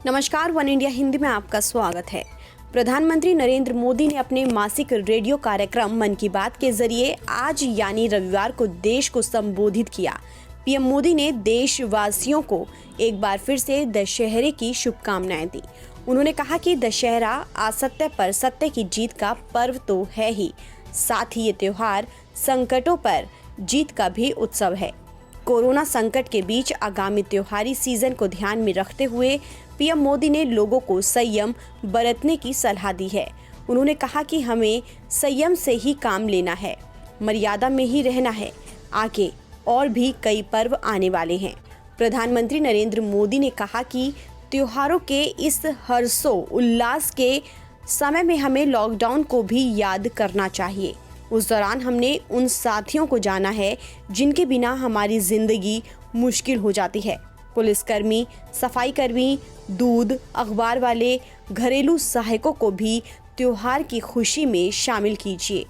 नमस्कार, one India Hindi में आपका स्वागत है। प्रधानमंत्री नरेंद्र मोदी ने अपने मासिक रेडियो कार्यक्रम मन की बात के जरिए आज यानी रविवार को देश को संबोधित किया। पीएम मोदी ने देशवासियों को एक बार फिर से दशहरे की शुभकामनाएं दी। उन्होंने कहा कि दशहरा असत्य पर सत्य की जीत का पर्व तो है ही, साथ ही ये त्योहार संकटों पर जीत का भी उत्सव है। कोरोना संकट के बीच आगामी त्योहारी सीजन को ध्यान में रखते हुए पीएम मोदी ने लोगों को संयम बरतने की सलाह दी है। उन्होंने कहा कि हमें संयम से ही काम लेना है, मर्यादा में ही रहना है। आगे और भी कई पर्व आने वाले हैं। प्रधानमंत्री नरेंद्र मोदी ने कहा कि त्योहारों के इस हर्षो उल्लास के समय में हमें लॉकडाउन को भी याद करना चाहिए। उस दौरान हमने उन साथियों को जाना है जिनके बिना हमारी जिंदगी मुश्किल हो जाती है। पुलिसकर्मी, सफाई कर्मी, दूध, अखबार वाले, घरेलू सहायकों को भी त्योहार की खुशी में शामिल कीजिए।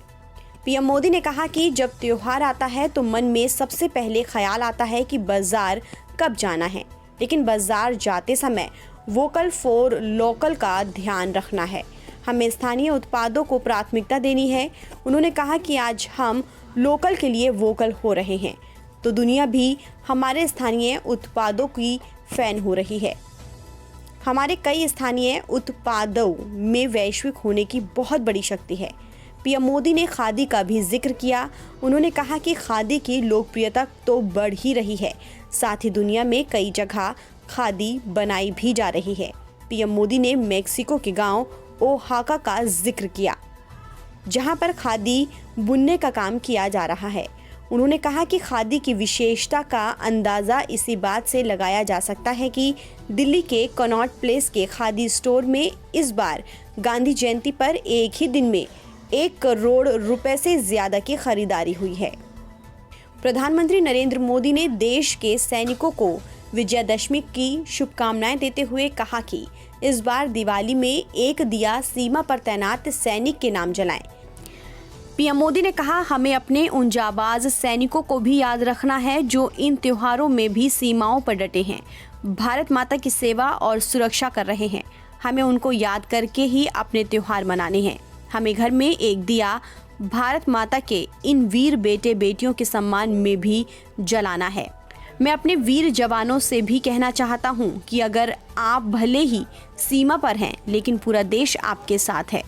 पीएम मोदी ने कहा कि जब त्योहार आता है तो मन में सबसे पहले ख्याल आता है कि बाजार कब जाना है, लेकिन बाजार जाते समय वोकल फॉर लोकल का ध्यान रखना है। हमें स्थानीय उत्पादों को प्राथमिकता देनी है। उन्होंने कहा कि आज हम लोकल के लिए वोकल हो रहे हैं तो दुनिया भी हमारे स्थानीय उत्पादों की फैन हो रही है। हमारे कई स्थानीय उत्पादों में वैश्विक होने की बहुत बड़ी शक्ति है। पीएम मोदी ने खादी का भी जिक्र किया। उन्होंने कहा कि खादी की लोकप्रियता तो बढ़ ही रही है, साथ ही दुनिया में कई जगह खादी बनाई भी जा रही है। पीएम मोदी ने मेक्सिको के गांव ओहाका का जिक्र किया, जहां पर खादी बुनने का काम किया जा रहा है। उन्होंने कहा कि खादी की विशेषता का अंदाज़ा इसी बात से लगाया जा सकता है कि दिल्ली के कनॉट प्लेस के खादी स्टोर में इस बार गांधी जयंती पर एक ही दिन में 1 करोड़ रुपए से ज़्यादा की खरीदारी हुई है। प्रधानमंत्री नरेंद्र मोदी ने देश के सैनिकों को विजयदशमी की शुभकामनाएं देते हुए कहा कि इस बार दिवाली में एक दिया सीमा पर तैनात सैनिक के नाम जलाएं। पीएम मोदी ने कहा, हमें अपने उन जाबाज सैनिकों को भी याद रखना है जो इन त्योहारों में भी सीमाओं पर डटे हैं, भारत माता की सेवा और सुरक्षा कर रहे हैं। हमें उनको याद करके ही अपने त्योहार मनाने हैं। हमें घर में एक दिया भारत माता के इन वीर बेटे बेटियों के सम्मान में भी जलाना है। मैं अपने वीर जवानों से भी कहना चाहता हूं कि अगर आप भले ही सीमा पर हैं, लेकिन पूरा देश आपके साथ है।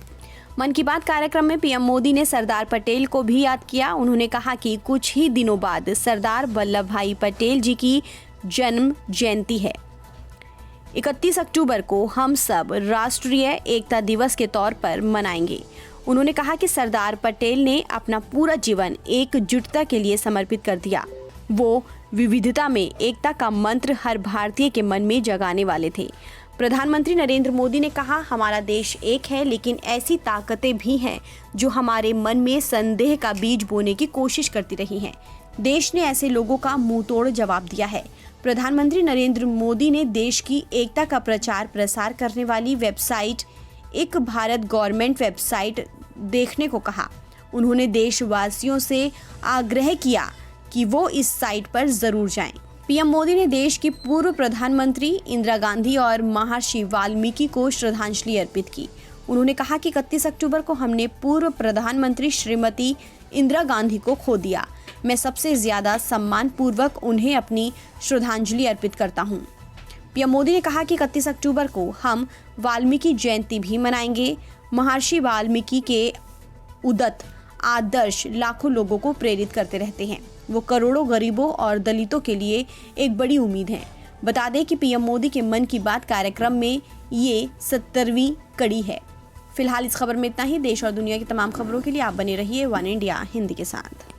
मन की बात कार्यक्रम में पीएम मोदी ने सरदार पटेल को भी याद किया। उन्होंने कहा कि कुछ ही दिनों बाद सरदार वल्लभ भाई पटेल जी की जन्म जयंती है। 31 अक्टूबर को हम सब राष्ट्रीय एकता दिवस के तौर पर मनाएंगे। उन्होंने कहा कि सरदार पटेल ने अपना पूरा जीवन एकजुटता के लिए समर्पित कर दिया। वो विविधता में एकता का मंत्र हर भारतीय के मन में जगाने वाले थे। प्रधानमंत्री नरेंद्र मोदी ने कहा, हमारा देश एक है, लेकिन ऐसी ताकतें भी हैं जो हमारे मन में संदेह का बीज बोने की कोशिश करती रही हैं। देश ने ऐसे लोगों का मुंह तोड़ जवाब दिया है। प्रधानमंत्री नरेंद्र मोदी ने देश की एकता का प्रचार प्रसार करने वाली वेबसाइट एक भारत गवर्नमेंट वेबसाइट देखने को कहा। उन्होंने देशवासियों से आग्रह किया कि वो इस साइट पर जरूर जाएं। पीएम मोदी ने देश की पूर्व प्रधानमंत्री इंदिरा गांधी और महर्षि वाल्मीकि को श्रद्धांजलि अर्पित की। उन्होंने कहा कि 31 अक्टूबर को हमने पूर्व प्रधानमंत्री श्रीमती इंदिरा गांधी को खो दिया। मैं सबसे ज्यादा सम्मान पूर्वक उन्हें अपनी श्रद्धांजलि अर्पित करता हूं। पीएम मोदी ने कहा कि 31 अक्टूबर को हम वाल्मीकि जयंती भी मनाएंगे। महर्षि वाल्मीकि के उदत्त आदर्श लाखों लोगों को प्रेरित करते रहते हैं। वो करोड़ों गरीबों और दलितों के लिए एक बड़ी उम्मीद है। बता दें कि पीएम मोदी के मन की बात कार्यक्रम में ये 70वीं कड़ी है। फिलहाल इस खबर में इतना ही। देश और दुनिया की तमाम खबरों के लिए आप बने रहिए वन इंडिया हिंदी के साथ।